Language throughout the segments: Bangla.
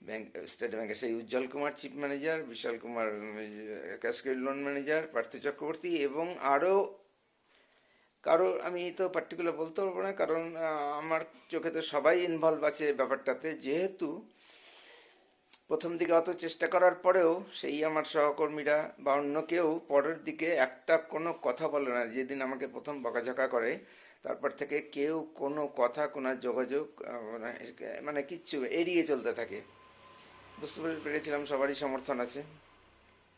ব্যাংক, স্টেট ব্যাংকের সেই Ujjwal Kumar chief manager, Vishal Kumar cash credit loan manager, Partha Chakraborty এবং আরও কারো আমি তো পার্টিকুলার বলতে পারবো না, কারণ আমার চোখে তো সবাই ইনভলভ আছে ব্যাপারটাতে, যেহেতু প্রথম দিকে অত চেষ্টা করার পরেও সেই আমার সহকর্মীরা বা অন্য কেউ পরের দিকে একটা কোনো কথা বলে না। যেদিন আমাকে প্রথম বকাঝকা করে তারপর থেকে কেউ কোনো কথা, কোনো যোগাযোগ মানে মানে কিচ্ছু এড়িয়ে চলতে থাকে। বুঝতে পেরেছিলাম সবারই সমর্থন আছে,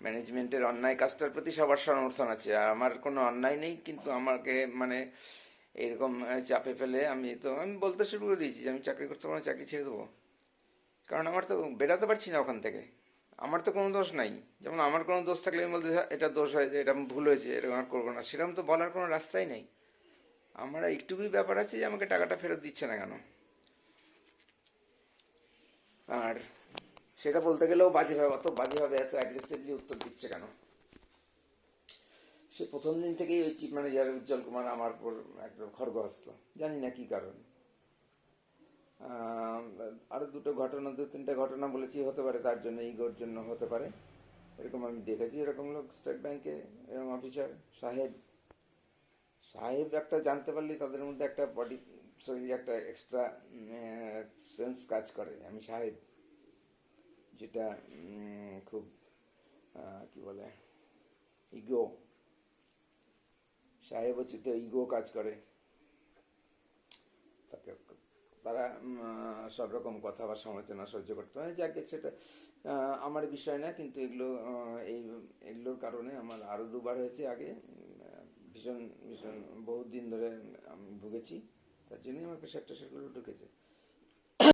ম্যানেজমেন্টের অন্যায় কাজটার প্রতি সবার সমর্থন আছে, আর আমার কোনো অন্যায় নেই, কিন্তু আমাকে মানে এরকম চাপে ফেলে আমি বলতে শুরু করে দিয়েছি যে আমি চাকরি করতে পারবো না, চাকরি ছেড়ে দেবো। কারণ আমার তো বেরাতে পারছি না ওখান থেকে, আমার তো কোনো দোষ নাই। যেমন আমার কোনো দোষ থাকলে আমি বলতে এটা দোষ হয়েছে, এটা ভুল হয়েছে, এরকম আর করবো না, সেরকম তো বলার কোনো রাস্তাই নেই। আমার একটুকুই ব্যাপার আছে যে আমাকে টাকাটা ফেরত দিচ্ছে না কেন, আর সেটা বলতে গেলেও বাজেভাবে, অত বাজেভাবে এত অ্যাগ্রেসিভলি উত্তর দিচ্ছে কেন। সে প্রথম দিন থেকেই ওই চিফ ম্যানেজার উজ্জ্বল কুমার আমার উপর একদম খড়গহস্ত, জানি না কি কারণ। আরো দুটো ঘটনা, দু তিনটে ঘটনা বলেছি, হতে পারে তার জন্য, ইগোর জন্য হতে পারে, এরকম আমি দেখেছি। এরকম লোক স্টেট ব্যাংকে, এরকম অফিসার সাহেব, সাহেব একটা জানতে পারলে তাদের মধ্যে একটা বডি, শরীরে একটা এক্সট্রা সেন্স কাজ করে, আমি সাহেব, যেটা খুব কি বলে, ইগো, সাহেব উচিত ইগো কাজ করে তাকে। তারা সব রকম কথা বা সমালোচনা সহ্য করতে হয়, যাকে সেটা আমার বিষয় না, কিন্তু এগুলো এগুলোর কারণে আমার আরও দুবার হয়েছে আগে, ভীষণ ভীষণ বহুত দিন ধরে আমি ভুগেছি, তার জন্যই আমার প্রেশার টেশারগুলো ঢুকেছে।